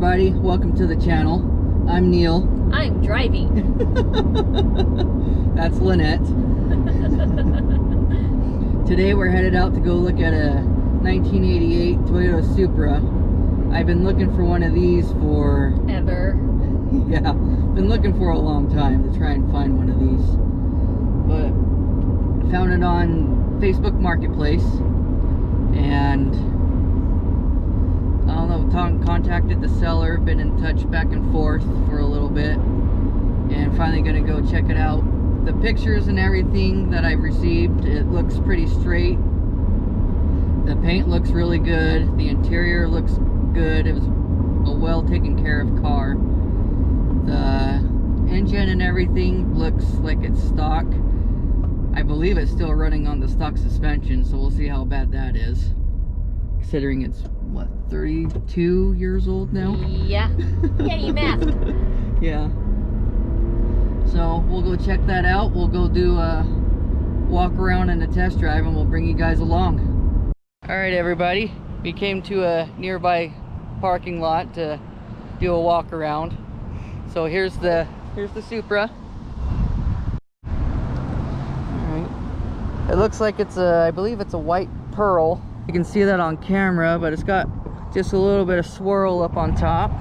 everybody, welcome to the channel. I'm Neil. I'm driving. That's Lynette. Today we're headed out to go look at a 1988 Toyota Supra. I've been looking for one of these for... ever. Yeah, been looking for a long time to try and find one of these. But found it on Facebook Marketplace and I don't know, contacted the seller, been in touch back and forth for a little bit, and finally gonna go check it out. The pictures and everything that I've received, it looks pretty straight. The paint looks really good. The interior looks good. It was a well taken care of car. The engine and everything looks like it's stock. I believe it's still running on the stock suspension, so we'll see how bad that is. Considering it's, what, 32 years old now? Yeah. Yeah, you mathed. Yeah. So we'll go check that out. We'll go do a walk around and a test drive, and we'll bring you guys along. All right, everybody. We came to a nearby parking lot to do a walk around. So here's the Supra. All right. It looks like it's a, I believe it's a white pearl. You can see that on camera, but it's got just a little bit of swirl up on top.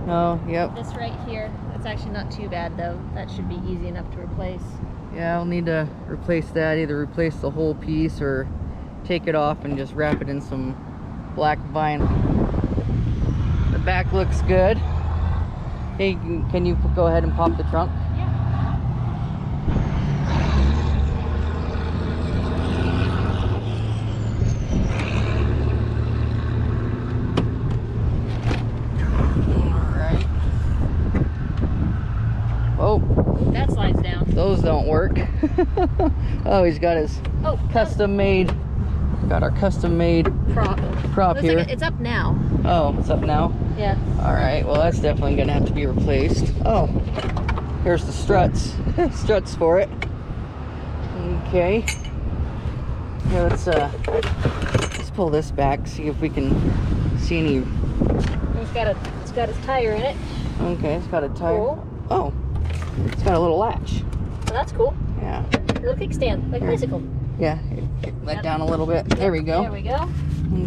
Oh, yep. This right here, that's actually not too bad though. That should be easy enough to replace. Yeah, I'll need to replace that. Either replace the whole piece or take it off and just wrap it in some black vinyl. The back looks good. Hey, can you go ahead and pop the trunk? That slides down. Those don't work. Oh, he's got his custom made. Got our custom made prop here. Like it's up now. Oh, it's up now? Yeah. All right, well that's definitely gonna have to be replaced. Oh, here's the struts. Struts for it. Okay. Here, let's pull this back, see if we can see any. It's got its tire in it. Okay, it's got a tire. Cool. Oh. It's got a little latch. So that's cool. Yeah. A little kickstand, like a bicycle. Yeah. Let down a little bit. There we go. There we go.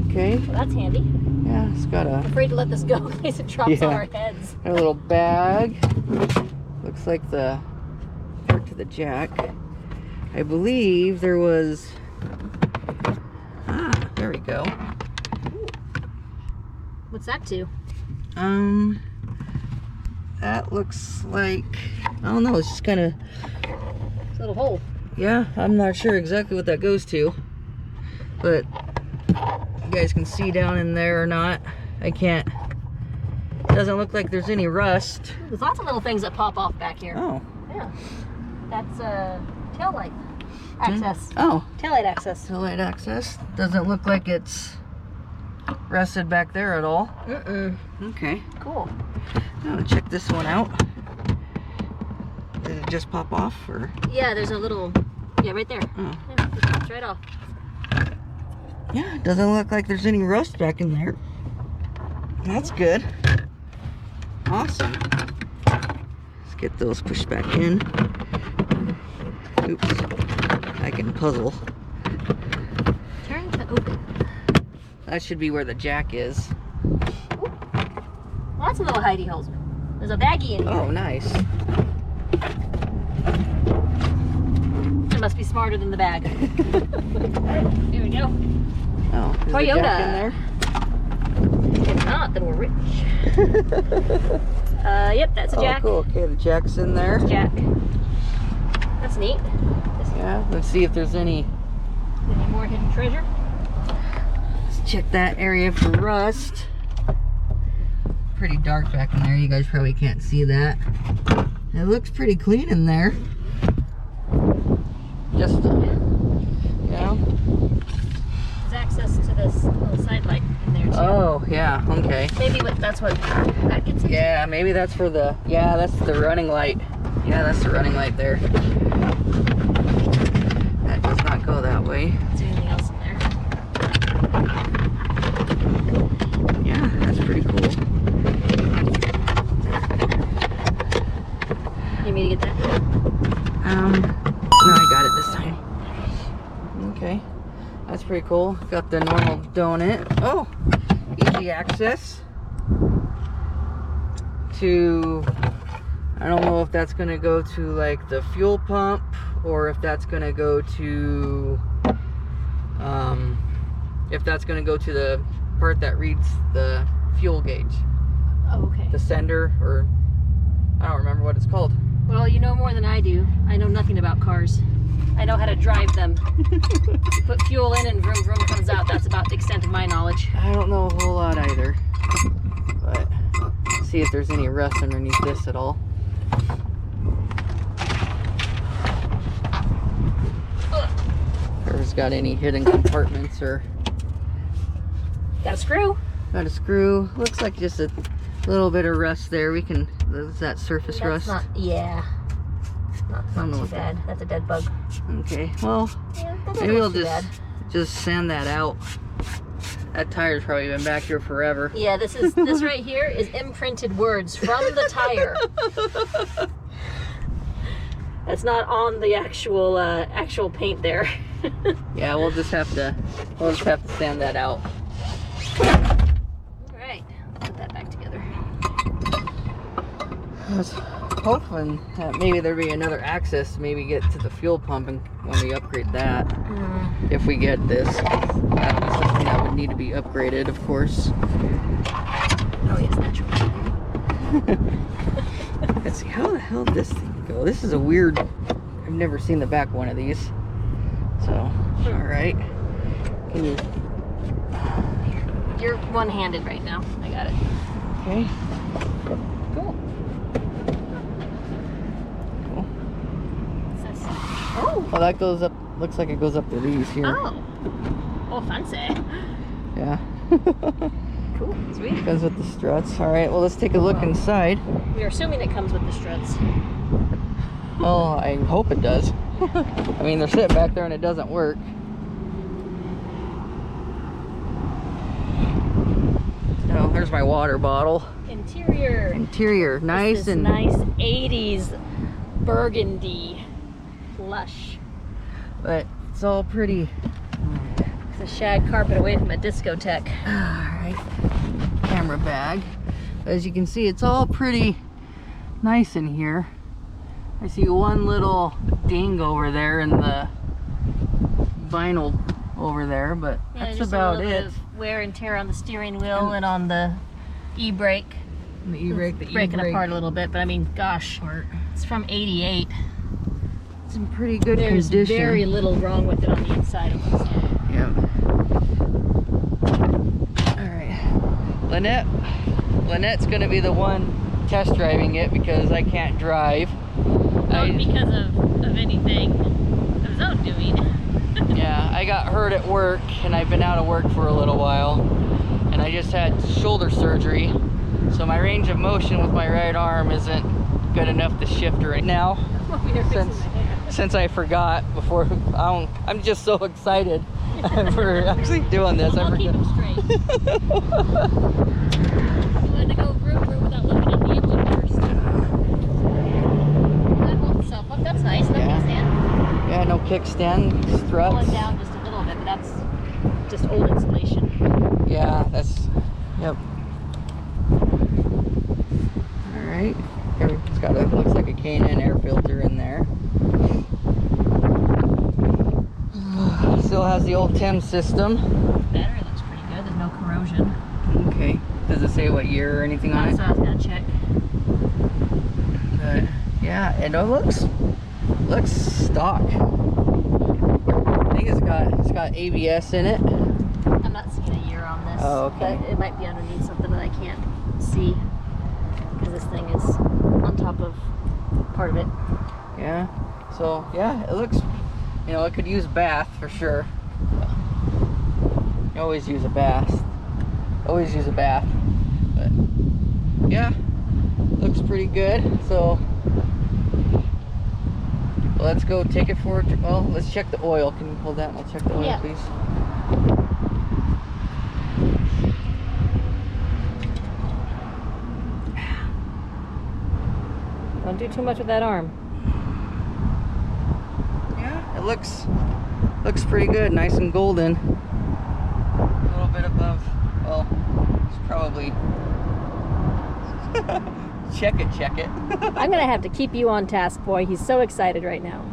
Okay. Well, that's handy. Yeah, it's got a... I'm afraid to let this go in case it drops on our heads. A little bag. Looks like the part to the jack. I believe there was... Ah, there we go. Ooh. What's that to? That looks like, I don't know, it's just kind of... It's a little hole. Yeah, I'm not sure exactly what that goes to. But you guys can see down in there or not. I can't. Doesn't look like there's any rust. There's lots of little things that pop off back here. Oh. Yeah. That's taillight access. Oh. Taillight access. Taillight access. Doesn't look like it's rusted back there at all. Mm-mm. Okay. Cool. Now check this one out. Did it just pop off, or? Yeah, there's a little, yeah, right there. Oh. Yeah, it pops right off. Yeah, it doesn't look like there's any rust back in there. That's good. Awesome. Let's get those pushed back in. Oops. I can puzzle. Turn to open. That should be where the jack is. Ooh. Lots of little hidey holes. There's a baggie in here. Oh, nice. It must be smarter than the bag. Here we go. Oh, is Toyota. the jack in there? If not, then we're rich. Yep, that's a jack. Oh, cool. Okay, the jack's in there. That's jack. That's neat. Yeah, let's see if there's any more hidden treasure. Let's check that area for rust. Pretty dark back in there. You guys probably can't see that. It looks pretty clean in there. Just, you know. There's access to this little side light in there too. Oh, yeah. Okay. Maybe that's what that gets into. Yeah, maybe that's for the. Yeah, that's the running light. Yeah, that's the running light there. That does not go that way. Is there anything else in there? vehicle. Got the normal donut. Oh, easy access to, I don't know if that's gonna go to like the fuel pump or if that's gonna go to the part that reads the fuel gauge. Oh, okay. The sender, or I don't remember what it's called. Well, you know more than I do. I know nothing about cars. I know how to drive them. Put fuel in and vroom vroom comes out. That's about the extent of my knowledge. I don't know a whole lot either. But see if there's any rust underneath this at all. Or if it's got any hidden compartments or... Got a screw. Got a screw. Looks like just a little bit of rust there. We can... Is that surface rust? Yeah. Not too bad. That's a dead bug. Okay, well, Yeah, maybe we'll just sand that out. That tire's probably been back here forever. Yeah, this right here is imprinted words from the tire. That's not on the actual paint there. Yeah, we'll just have to sand that out. All right, put that back together. I was hoping that maybe there'd be another access to maybe get to the fuel pump and when we upgrade that. If we get this, that would be something that would need to be upgraded, of course. Oh yes, natural. Let's see, how the hell did this thing go? This is a weird, I've never seen the back one of these. So, alright. Can you... You're one-handed right now. I got it. Okay. Cool. Cool. What's this? Oh. Well, that goes up, looks like it goes up to these here. Oh. Oh, fancy. Yeah. Cool. Sweet. Goes with the struts. Alright, well, let's take a look inside. We're assuming it comes with the struts. Well, I hope it does. I mean, they're sitting back there and it doesn't work. Oh, there's my water bottle. Interior. Interior, nice This and nice 80s burgundy plush. but it's all pretty. It's a shag carpet away from a discotheque. Alright, camera bag. As you can see, it's all pretty nice in here. I see one little ding over there in the vinyl over there, but Yeah, that's just about a little it. bit of wear and tear on the steering wheel and on the e-brake. The e-brake, the breaking e-brake apart a little bit, but I mean, gosh, it's from 88. It's in pretty good There's condition. very little wrong with it on the inside of this. Yep. Alright. Lynette's gonna be the one test driving it because I can't drive. Not because of anything of his own doing. Yeah, I got hurt at work and I've been out of work for a little while. And I just had shoulder surgery. So my range of motion with my right arm isn't good enough to shift right now. Since I forgot before, I'm just so excited for actually doing this. I'll keep him straight. You had to go vroom vroom without looking at the engine first. That holds itself up. That's nice. No kickstand. Yeah, no kickstand, struts. Pulling down just a little bit, but that's just old insulation. Yeah, that's, yep. Alright. It's got a, looks like a K&N air filter in there. Still has the old TEM system. Battery looks pretty good. There's no corrosion. Okay. Does it say what year or anything on it? That's what I was gonna check. But yeah, it looks stock. I think it's got ABS in it. I'm not seeing a year on this. Oh, okay. But it might be underneath something that I can't see because this thing is on top of part of it. Yeah. So yeah, it looks, you know, it could use bath for sure. You always use a bath. Always use a bath. But yeah, looks pretty good. So let's go take it for, well, let's check the oil. Can you hold that and I'll check the oil, please? Don't do too much with that arm. Yeah, it looks pretty good, nice and golden. bit above. Well, it's probably check it. I'm gonna have to keep you on task, boy. He's so excited right now.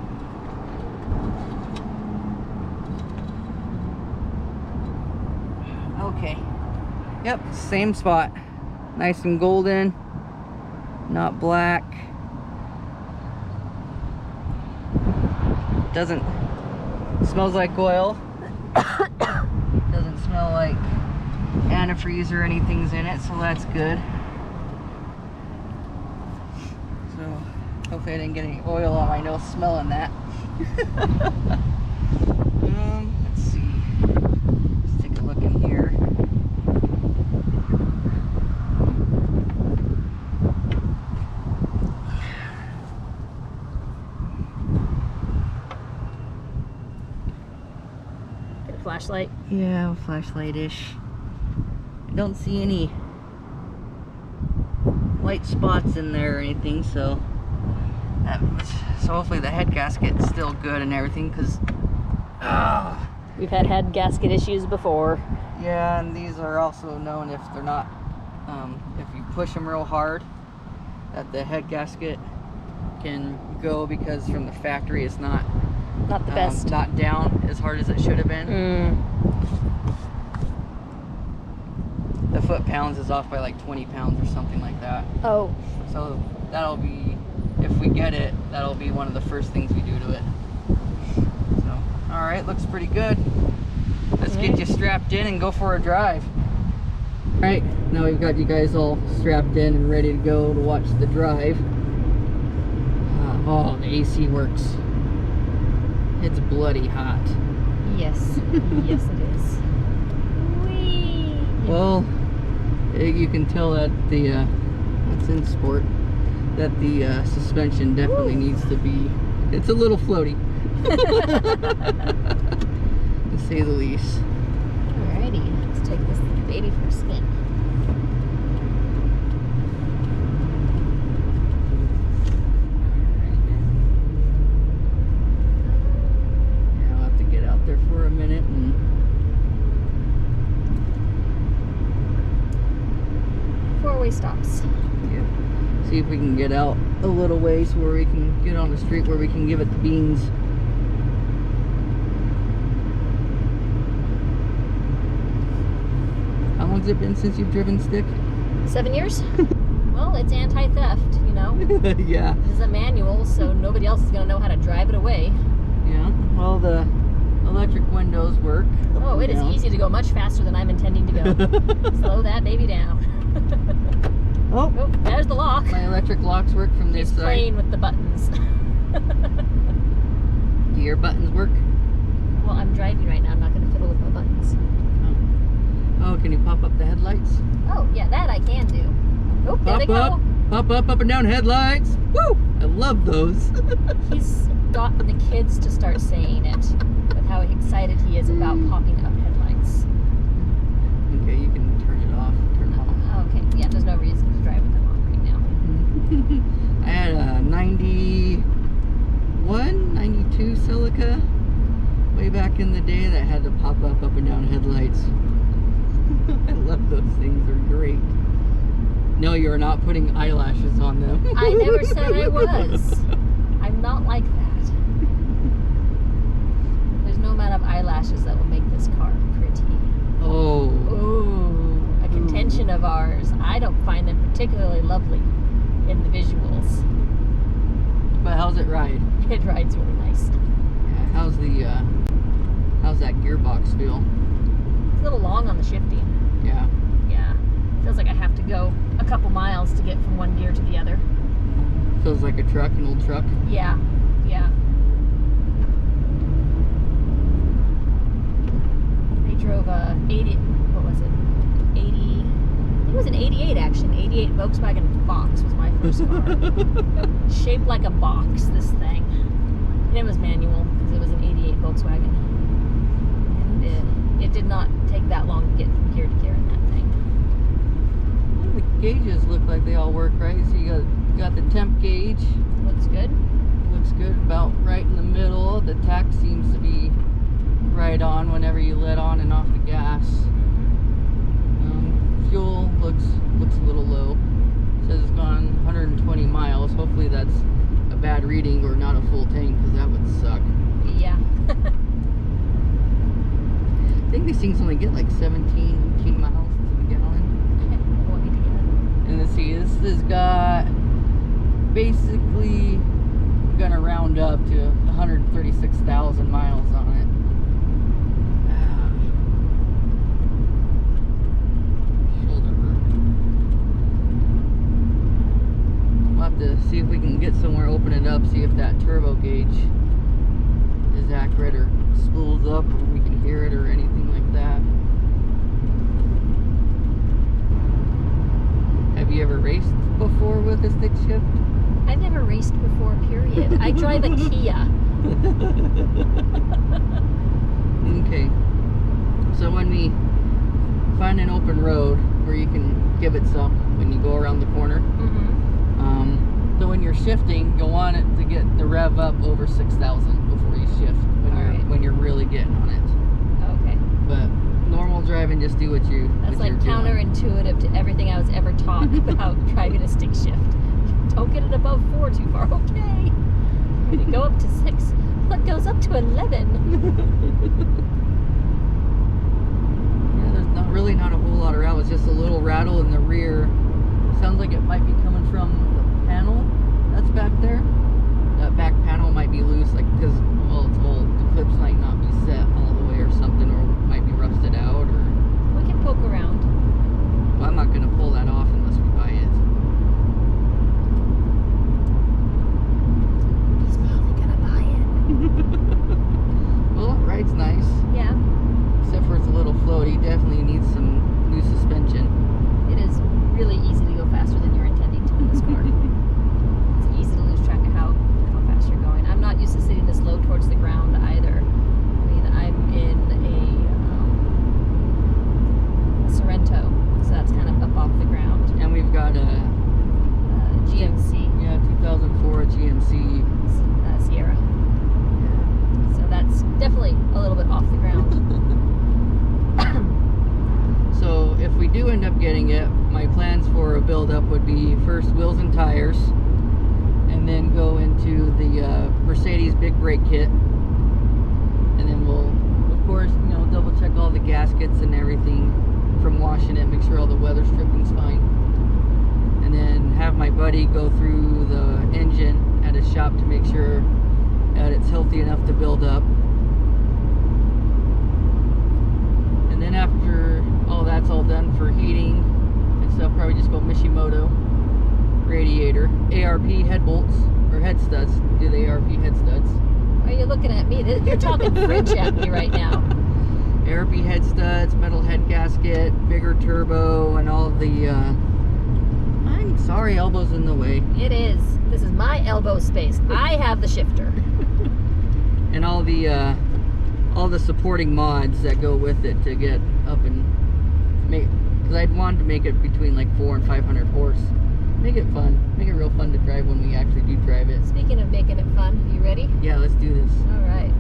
Okay. Yep, same spot. Nice and golden, not black. Doesn't smells like oil. Doesn't smell like antifreeze or anything's in it, so that's good. So hopefully I didn't get any oil on my nose smelling that. Let's see. Let's take a look in here. Get a flashlight. Yeah, flashlight-ish. Don't see any white spots in there or anything, so hopefully the head gasket's still good and everything, because We've had head gasket issues before. yeah, and these are also known if they're not if you push them real hard, that the head gasket can go, because from the factory it's not the best. not down as hard as it should have been. The foot-pounds is off by like 20 pounds or something like that. Oh. So that'll be, if we get it, that'll be one of the first things we do to it. So, all right, looks pretty good. Let's get you strapped in and go for a drive. All right, now we've got you guys all strapped in and ready to go to watch the drive. Oh, the AC works. It's bloody hot. Yes. Yes, it is. Whee! Well, you can tell that the it's in sport, that the suspension definitely needs to be, it's a little floaty to say the least. Alrighty, let's take this baby for a spin. Yeah, I'll have to get out there for a minute and Four-way stops. yeah, see if we can get out a little ways where we can get on the street where we can give it the beans. How long's it been since you've driven stick? 7 years? Well, it's anti-theft, you know. Yeah. This is a manual, so nobody else is going to know how to drive it away. Yeah. Well, the electric windows work. Oh, it is easy to go much faster than I'm intending to go. Slow that baby down. Oh, Oh, there's the lock. my electric locks work from this He's side. playing with the buttons. Do your buttons work? Well, I'm driving right now. I'm not going to fiddle with my buttons. Oh, can you pop up the headlights? Oh, yeah, that I can do. Oh, there they Pop up, go. pop up and down headlights. Woo! I love those. He's gotten the kids to start saying it with how excited he is about popping up headlights. Okay, you can turn it off. Turn it off. Okay, yeah, there's no reason to drive with them on right now. I had a 91, 92 Celica way back in the day that had to pop up and down headlights. I love those things, they're great. No, you're not putting eyelashes on them. I never said I was. I'm not like that. There's no amount of eyelashes that will make this car pretty. Oh. Ooh, a contention of ours. I don't find them particularly lovely in the visuals. But how's it ride? It rides really nice. Yeah, how's that gearbox feel? It's a little long on the shifting. Yeah. Yeah. Feels like I have to go a couple miles to get from one gear to the other. Feels like a truck, an old truck. Yeah. Yeah. I drove a 80, what was it? 80, I think it was an 88 actually. 88 Volkswagen Fox was my first car. Shaped like a box, this thing. And it was manual because it was an 88 Volkswagen. And it did not take that long to get from gear to gear in that thing. Well, the gauges look like they all work right. So you got the temp gauge. Looks good. Looks good, about right in the middle. The tach seems to be right on whenever you let on and off the gas. looks a little low. It says it's gone 120 miles. Hopefully that's a bad reading or not a full tank, because that would suck. Yeah. I think these things only get like 17, 18 miles to the gallon. Want me to get it? And let's see, this has got basically gonna round up to 136,000 miles on it. Shoulder hurt. We'll have to see if we can get somewhere, open it up, see if that turbo gauge is accurate or spools up, or we can hear it or anything like that. Have you ever raced before with a stick shift? I've never raced before, period. I drive a Kia. Okay. So when we find an open road where you can give it some when you go around the corner, so when you're shifting, you'll want it to get the rev up over 6,000 before you shift when you're really getting on it. Okay. But normal driving, just do what you. That's what like you're doing. counterintuitive to everything I was ever taught about driving a stick shift. Don't get it above 4 too far. Okay. When you go up to 6, what goes up to 11? Yeah, there's not a whole lot of rattle. It's just a little rattle in the rear. Sounds like it might be coming from the panel that's back there. That back panel might be loose, like because well, it's old. The clips might not be set all the way or something, or might be rusted out. Or We can poke around. well, I'm not gonna pull that off unless we buy it. He's probably gonna buy it. Well, it rides nice, Yeah. except for it's a little floaty. Definitely needs some new suspension. It is really easy to go faster than you're intending to in this car. It's easy to lose track of how fast you're going. I'm not used to sitting this low towards the ground either. I mean, I'm in a Sorrento, so that's kind of up off the ground. And we've got a GMC, 2004 GMC. Sierra. So that's definitely a little bit off the ground. So if we do end up getting it, my plans for a build-up would be first wheels and tires, and then go into the Mercedes big brake kit, and then we'll, of course, double check all the gaskets and everything from washing it, make sure all the weather stripping's fine, and then have my buddy go through the engine at a shop to make sure that it's healthy enough to build up. And then after all that's all done for heating and stuff, probably just go Mishimoto radiator, ARP head bolts or head studs. Do the ARP head studs? Why are you looking at me? You're talking French at me right now. ARP head studs, metal head gasket, bigger turbo, and all the I'm sorry, elbows in the way. It is. This is my elbow space. I have the shifter. And all the supporting mods that go with it to get up and make, because I'd want to make it between like 400 and 500 horse. Make it fun. Make it real fun to drive when we actually do drive it. Speaking of making it fun, you ready? Yeah, let's do this. All right.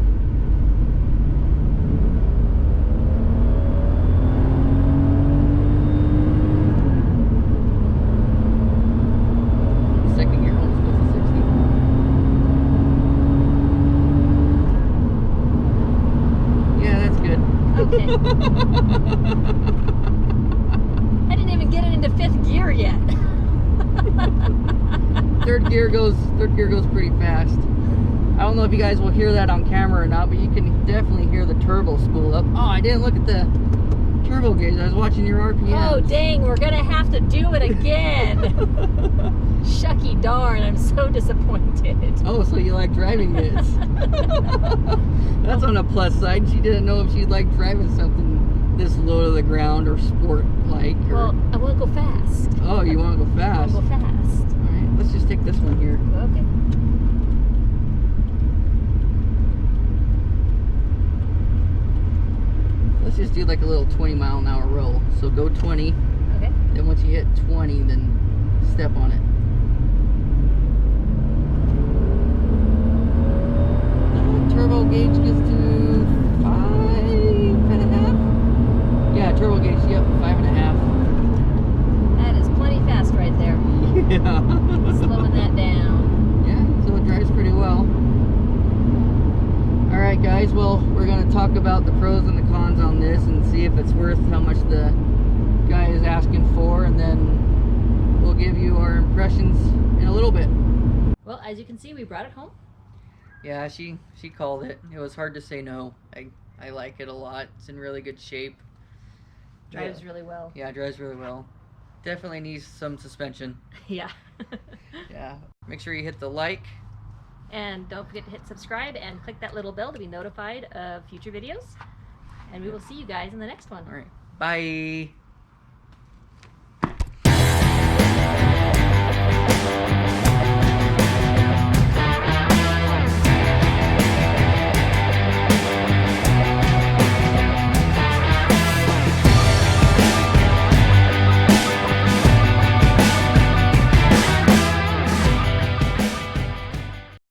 Second gear almost goes to 60. Yeah, that's good. Okay. I didn't even get it into 5th gear yet. Third gear goes pretty fast. I don't know if you guys will hear that on camera or not, but you can definitely hear the turbo spool up. Oh, I didn't look at the turbo gauge. I was watching your RPM. Oh, dang, we're going to have to do it again. Shucky darn, I'm so disappointed. Oh, so you like driving it. That's on the plus side. She didn't know if she'd like driving something this low to the ground or sport like. Or... Well, I want to go fast. Oh, you want to go fast? I want to go fast. All right, let's just take this one here. Okay. Let's just do like a little 20-mile-an-hour roll. So go 20. Okay. Then once you hit 20, then step on it. Turbo gauge gets to 5.5. Yeah, turbo gauge, yep, 5.5. That is plenty talk about the pros and the cons on this and see if it's worth how much the guy is asking for, and then we'll give you our impressions in a little bit. Well, as you can see, we brought it home. Yeah, she called it. It was hard to say no. I like it a lot. It's in really good shape. Drives really well. Yeah, it drives really well. Definitely needs some suspension. Yeah. Yeah. Make sure you hit the like. And don't forget to hit subscribe and click that little bell to be notified of future videos. And we will see you guys in the next one. All right. Bye.